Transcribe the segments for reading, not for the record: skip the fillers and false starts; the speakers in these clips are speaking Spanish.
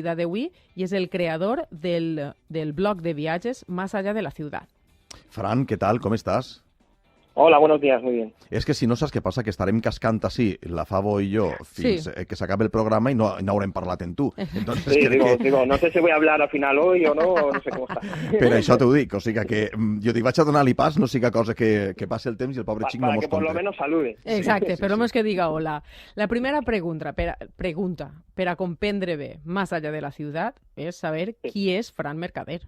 d'avui y es el creador del blog de viajes Más allá de la ciudad. Fran, què tal? Com estàs? Hola, buenos días, muy bien. És que si no saps què passa, que estarem cascant així, la Favo i jo, fins que s'acabi el programa i no haurem parlat en tu. Entonces, sí, digo, no sé si voy a hablar al final hoy o no sé cómo está. Per això t'ho dic, o sigui que jo dic, vaig a donar-li pas, no siga cosa que passi el temps i el pobre xic no mos conte. Para que por lo menos salude. Exacte, sí, però no és que diga hola. La primera pregunta per a comprendre bé Más allá de la ciudad és saber qui és Fran Mercader.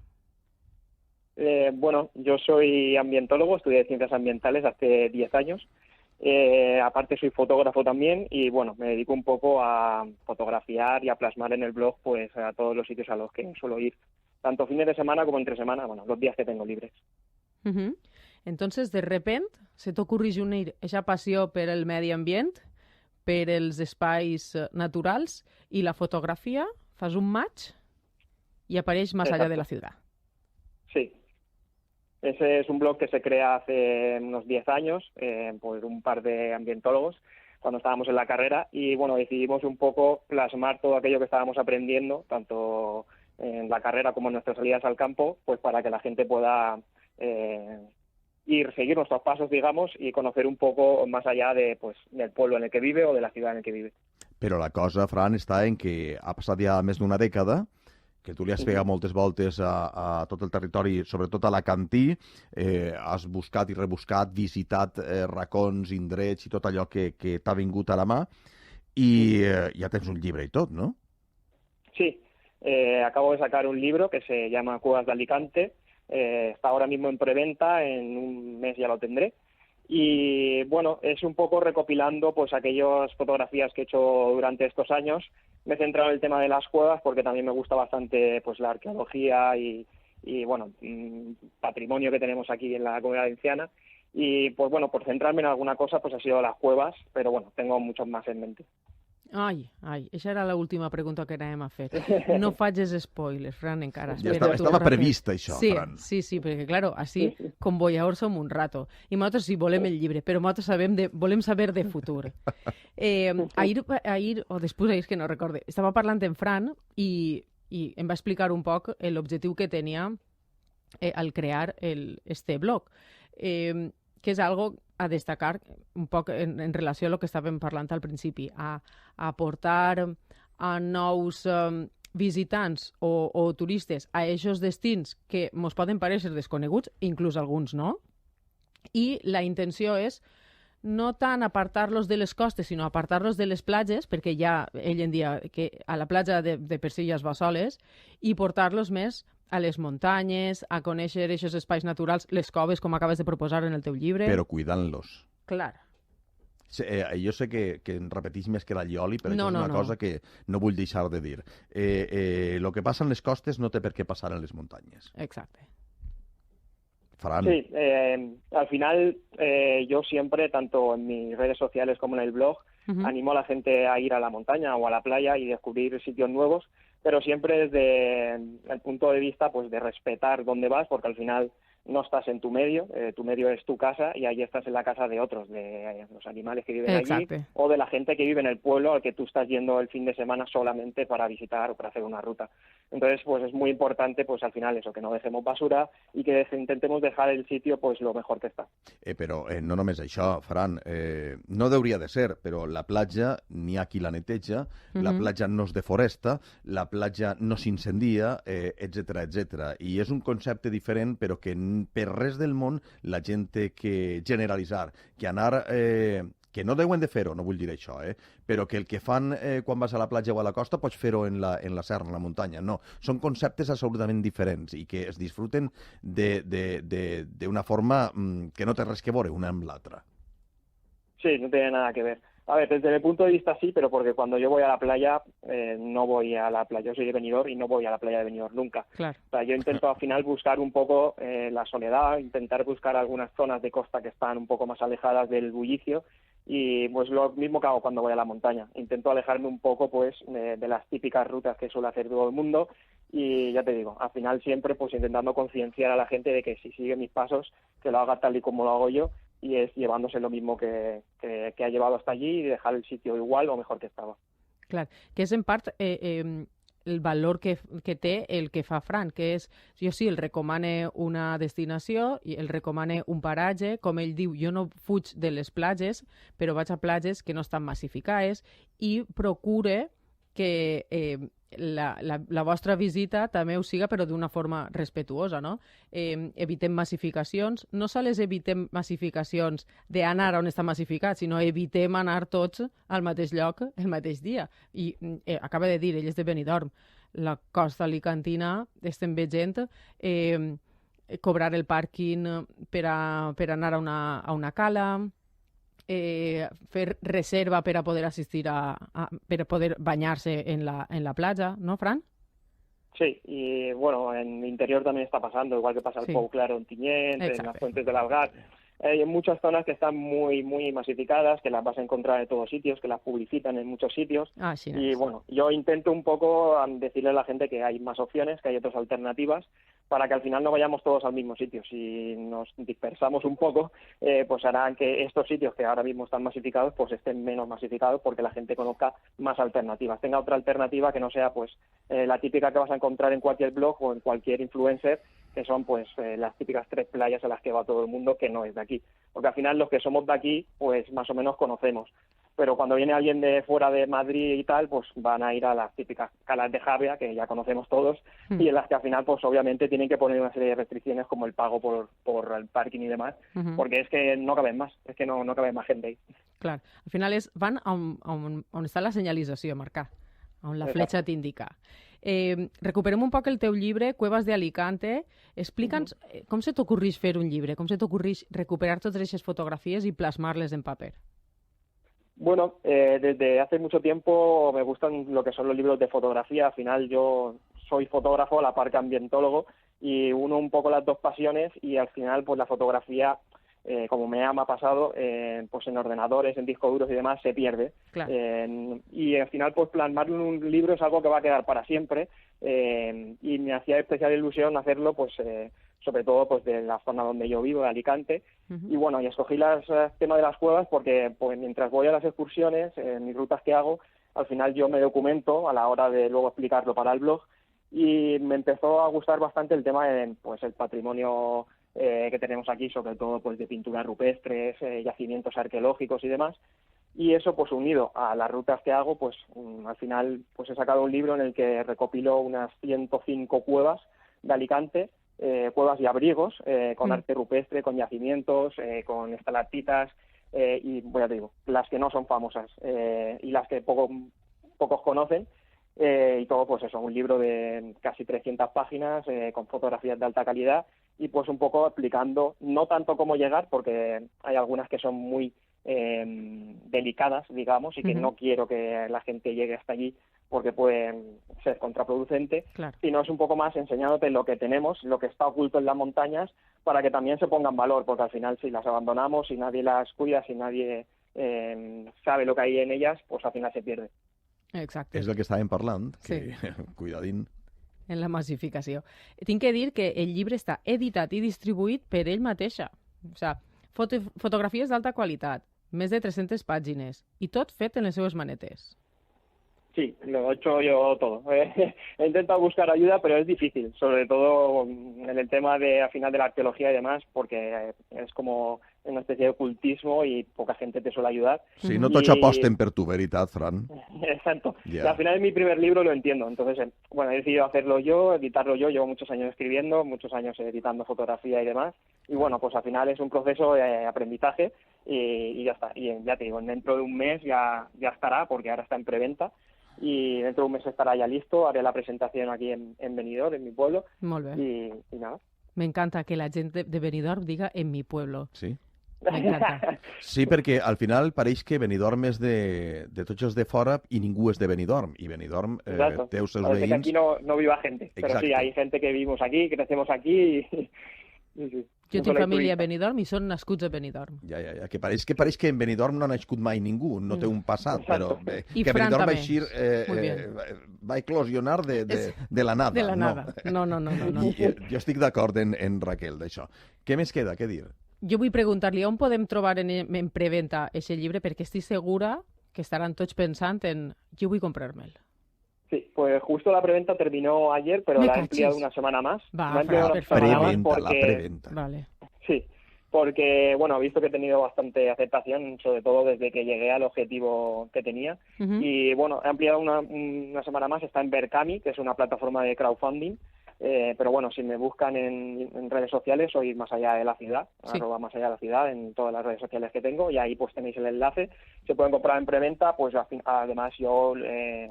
Bueno, yo soy ambientólogo, estudié ciencias ambientales hace 10 años. Aparte soy fotógrafo también y bueno, me dedico un poco a fotografiar y a plasmar en el blog pues a todos los sitios a los que suelo ir, tanto fines de semana como entre semana, bueno, los días que tengo libres. Entonces, de repente, se t'ocorre unir aquesta passió per el medi ambient, per els espais naturals i la fotografia, fas un match i apareix Más allá de la ciudad. Sí. Ese es un blog que se crea hace unos 10 años por un par de ambientólogos cuando estábamos en la carrera y bueno, decidimos un poco plasmar todo aquello que estábamos aprendiendo, tanto en la carrera como en nuestras salidas al campo, pues para que la gente pueda seguir nuestros pasos, digamos, y conocer un poco más allá de pues del pueblo en el que vive o de la ciudad en el que vive. Però la cosa, Fran, està en que ha passat ja més d'una dècada que tu li has pegat moltes voltes a tot el territori, sobretot a l'Alacantí, has buscat i rebuscat, visitat racons, indrets i tot allò que t'ha vingut a la mà, i ja tens un llibre i tot, ¿no? Sí, acabo de sacar un libro que se llama Cuevas de Alicante, está ahora mismo en preventa, en un mes ya lo tendré, y bueno, es un poco recopilando pues aquellas fotografías que he hecho durante estos años. Me he centrado en el tema de las cuevas porque también me gusta bastante pues la arqueología y bueno, patrimonio que tenemos aquí en la Comunidad Valenciana. Y pues bueno, por centrarme en alguna cosa pues ha sido las cuevas, pero bueno, tengo muchos más en mente. Ai, esa era l'última pregunta que anàvem a fer. No facis spoilers, Fran, encara. Ja estava previst, això, Fran. Sí, perquè, claro, així, com boiadors som un rato. I nosaltres sí volem el llibre, però nosaltres volem saber de futur. Ahir, o després, ahir, que no recorde, estava parlant en Fran i em va explicar un poc l'objectiu que tenia al crear este blog, que és algo a destacar un poc en relació a lo que estàvem parlant al principi, a aportar a nous visitants o turistes a aquests destins que ens poden parèixer desconeguts, inclús alguns no, i la intenció és no tant apartar-los de les costes, sinó apartar-los de les platges, perquè ja ell en dia que a la platja de per si ja es va soles, i portar-los més a les muntanyes, a conèixer aquests espais naturals, les coves, com acabes de proposar en el teu llibre. Però cuidant-los. Clar. Jo sé que em repetís més que l'allioli, però això és una cosa que no vull deixar de dir. Lo que passa en les costes no té per què passar en les muntanyes. Exacte. Fran. Sí, al final yo siempre, tanto en mis redes sociales como en el blog, animo a la gente a ir a la montaña o a la playa y descubrir sitios nuevos, pero siempre desde el punto de vista pues de respetar dónde vas, porque al final no estás en tu medio es tu casa y ahí estás en la casa de otros, de los animales que viven allí o de la gente que vive en el pueblo al que tú estás yendo el fin de semana solamente para visitar o para hacer una ruta. Entonces, pues es muy importante, pues al final eso, que no dejemos basura y que intentemos dejar el sitio pues lo mejor que está. Però no només això, Fran, no hauria de ser, però la platja n'hi ha qui la neteja, la platja no es deforesta, la platja no s'incendia, etc etc. I és un concepte diferent, però que per res del món la gent té que generalitzar, que anar... que no deuen de fer-ho, no vull dir això, però que el que fan quan vas a la platja o a la costa pots fer-ho en la serra, en la muntanya. No, són conceptes absolutament diferents i que es disfruten d'una forma que no té res que veure una amb l'altra. Sí, no tiene nada que ver. A ver, desde mi punto de vista sí, pero porque cuando yo voy a la playa, no voy a la playa. Yo soy de Benidorm y no voy a la playa de Benidorm nunca. Claro. O sea, yo intento al final buscar un poco la soledad, intentar buscar algunas zonas de costa que están un poco más alejadas del bullicio y pues lo mismo que hago cuando voy a la montaña. Intento alejarme un poco pues de las típicas rutas que suele hacer todo el mundo y ya te digo, al final siempre pues intentando concienciar a la gente de que si sigue mis pasos, que lo haga tal y como lo hago yo, y es llevándose lo mismo que ha llevado hasta allí y dejar el sitio igual o mejor que estava. Clar, que és en part el valor que té el que fa Fran, que és, jo sí, el recomane una destinació, i el recomane un paratge, com ell diu, jo no fuig de les platges, però vaig a platges que no estan massificades, i procure que la vostra visita també ho siga, però d'una forma respetuosa, no? Evitem massificacions. No sols evitem massificacions d'anar on està massificat, sinó evitem anar tots al mateix lloc el mateix dia. I acaba de dir, ell és de Benidorm, la costa alicantina, estem veient cobrar el pàrquing per anar a una cala, fer reserva per a poder assistir per a poder banyarse en la platja, ¿no, Fran? Sí, y bueno, en el interior también está pasando, igual que pasa el Pou Claro en Tiñent, en las fuentes del Algar. Hay muchas zonas que están muy masificadas, que las vas a encontrar en todos sitios, que las publicitan en muchos sitios. Sí, y bueno, yo intento un poco decirle a la gente que hay más opciones, que hay otras alternativas, para que al final no vayamos todos al mismo sitio. Si nos dispersamos un poco, pues harán que estos sitios que ahora mismo están masificados, pues estén menos masificados, porque la gente conozca más alternativas. Tenga otra alternativa que no sea pues la típica que vas a encontrar en cualquier blog o en cualquier influencer, que son pues las típicas 3 playas a las que va todo el mundo, que no es de aquí. Porque al final los que somos de aquí, pues más o menos conocemos. Pero cuando viene alguien de fuera de Madrid y tal, pues van a ir a las típicas calas de Javea, que ya conocemos todos, y en las que al final, pues obviamente tienen que poner una serie de restricciones como el pago por el parking y demás, porque es que no caben más, es que no cabe más gente ahí. Clar, al final van on està la senyalització, marcar, on la fletxa t'indica. Recuperem un poc el teu llibre, Cuevas de Alicante. Explica'ns com se t'ocorreix fer un llibre, com se t'ocorreix recuperar totes aquestes fotografies i plasmar-les en paper. Bueno, desde hace mucho tiempo me gustan lo que son los libros de fotografía. Al final yo soy fotógrafo a la par que ambientólogo y uno un poco las dos pasiones, y al final pues la fotografía, como me ha pasado, pues en ordenadores, en discos duros y demás, se pierde. Claro. Y al final pues plasmarlo en un libro es algo que va a quedar para siempre, y me hacía especial ilusión hacerlo pues sobre todo pues de la zona donde yo vivo, de Alicante. Y bueno, y escogí el tema de las cuevas porque pues mientras voy a las excursiones, en mis rutas que hago, al final yo me documento a la hora de luego explicarlo para el blog, y me empezó a gustar bastante el tema de pues el patrimonio que tenemos aquí, sobre todo pues de pinturas rupestres, yacimientos arqueológicos y demás. Y eso pues unido a las rutas que hago, pues al final pues he sacado un libro en el que recopilo unas 105 cuevas de Alicante, cuevas y abrigos, con arte rupestre, con yacimientos, con estalactitas, y ya te digo, las que no son famosas y las que pocos conocen, y todo pues eso, un libro de casi 300 páginas, con fotografías de alta calidad, y pues un poco explicando, no tanto cómo llegar, porque hay algunas que son muy delicadas, digamos, y que no quiero que la gente llegue hasta allí porque pueden ser contraproducente, claro, sino es un poco más enseñándote lo que tenemos, lo que está oculto en las montañas, para que también se ponga en valor, porque al final si las abandonamos, si nadie las cuida, si nadie sabe lo que hay en ellas, pues al final se pierde. Exacte. És el que estàvem parlant, que Sí. cuidadín. En la massificació. Tinc que dir que el llibre està editat i distribuït per ell mateixa. O sigui, fotografies d'alta qualitat, més de 300 pàgines, i tot fet en les seues manetes. Sí, lo he hecho yo todo. He intentado buscar ayuda, pero es difícil, sobre todo en el tema de, al final, de la arqueología y demás, porque es como una especie de ocultismo y poca gente te suele ayudar. Sí, no tots aposten per tu, veritat, Fran? Exacto. Yeah. Y al final es mi primer libro, lo entiendo. Entonces, bueno, he decidido hacerlo yo, editarlo yo. Llevo muchos años escribiendo, muchos años editando fotografía y demás. Y bueno, pues al final es un proceso de aprendizaje y ya está. Y ya te digo, dentro de un mes ya estará, porque ahora está en preventa. Y dentro de un mes estará ya listo, haré la presentación aquí en Benidorm, en mi pueblo. Molt bé. Y nada. M'encanta que la gent de Benidorm diga en mi pueblo. Sí. M'encanta. Sí, perquè al final pareix que Benidorm és de tots els de fora i ningú és de Benidorm. I Benidorm té els seus Parece que veïns. aquí no viva gente, pero Exacto. sí, hay gente que vivimos aquí, crecemos aquí y sí. Jo tinc família a Benidorm i són nascuts a Benidorm. Ja, que pareix que en Benidorm no ha nascut mai ningú, no té un passat, però I que Fran Benidorm va també. eixir, Muy bien. va eclosionar de la nada. De la nada. No. Jo estic d'acord en Raquel, d'això. Què més queda? Què dir? Jo vull preguntar-li on podem trobar en preventa aquest llibre, perquè estic segura que estaran tots pensant en jo vull comprar-me'l. Sí, pues justo la preventa terminó ayer, pero Me la he cachis. ampliado una semana más. Va, La he ampliado Fran, una per semana favor. más La preventa. Vale. Sí, porque, bueno, he visto que he tenido bastante aceptación, sobre todo desde que llegué al objetivo que tenía. Ujú. Y, bueno, he ampliado una semana más, está en Berkami, que es una plataforma de crowdfunding. Pero bueno, si me buscan en redes sociales, soy Más Allá de la Ciudad, Sí. @Más Allá de la Ciudad, en todas las redes sociales que tengo, y ahí pues tenéis el enlace. Se pueden comprar en preventa, pues además yo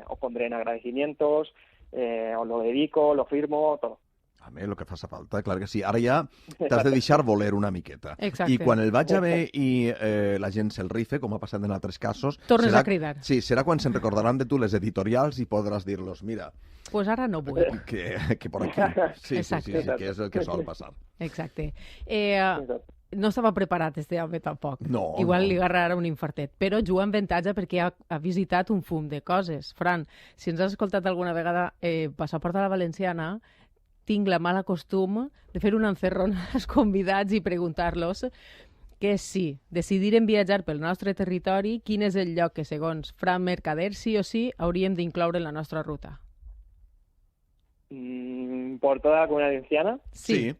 os pondré en agradecimientos, os lo dedico, lo firmo, todo. A mi el que faci falta, clar que sí. Ara ja t'has de deixar voler una miqueta. Exacte. I quan el vaig a ver i la gent se'l rife, com ha passat en altres casos... Tornes a cridar. Sí, serà quan se'n recordaran de tu les editorials i podràs dir-los, mira, Pues ara no vull. que por aquí. Sí, Exacte. sí, que és el que sol passar. Exacte. Exacte. No estava preparat este home tampoc. No, Igual no. li agarrarà un infartet. Però juga en avantatge perquè ha visitat un fum de coses. Fran, si ens has escoltat alguna vegada Passaport a la Valenciana, tinc la mala costum de fer un encerrón als convidats i preguntar-los que si decidirem viatjar pel nostre territori, quin és el lloc que, segons Fran Mercader, sí o sí hauríem d'incloure en la nostra ruta. Por toda la Comunidad Valenciana. Sí.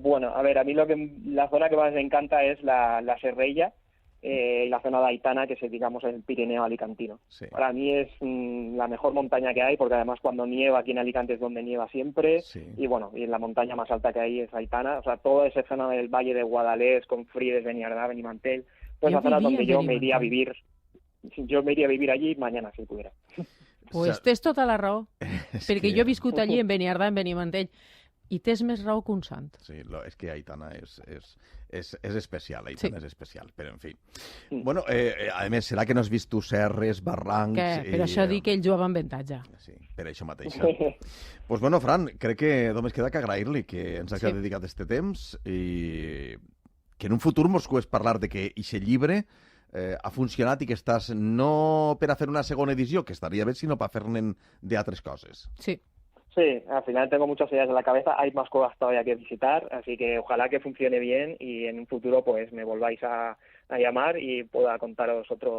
Bueno, a ver, a mí la zona que más me encanta es la Serrella y la zona de Aitana, que es, digamos, el Pirineo alicantino. Sí. Para mí es la mejor montaña que hay, porque además cuando nieva aquí en Alicante es donde nieva siempre, Sí. y bueno, y la montaña más alta que hay es Aitana, o sea, toda esa zona del Valle de Guadalés, con Frides, Beniardá, Benimantel, toda esa zona vivia donde en yo me iría a Benimantel. vivir. Yo me iría a vivir allí mañana, si pudiera. Pues O sea, tens tota la raó, és perquè que- jo he viscut allí en Beniardà, en Benimantell, i tens més raó que un sant. Sí, és que Aitana és especial, Aitana Sí. és especial, però en fi. Bueno, a més, serà que no has vist tu serres, barrancs... Que, per això dic que ell jugava amb avantatge. Sí, per això mateix. Pues bueno, Fran, crec que només queda que agrair-li que ens hagi Sí. dedicat este temps i que en un futur mos pogués parlar de que ixe llibre ha funcionat i que estàs no per a fer una segona edició, que estaria bé, sinó per a fer-ne d'altres coses. Sí. Sí, al final tengo muchas ideas en la cabeza, hay más cosas todavía que visitar, así que ojalá que funcione bien y en un futuro pues me volváis a llamar y pueda contaros otro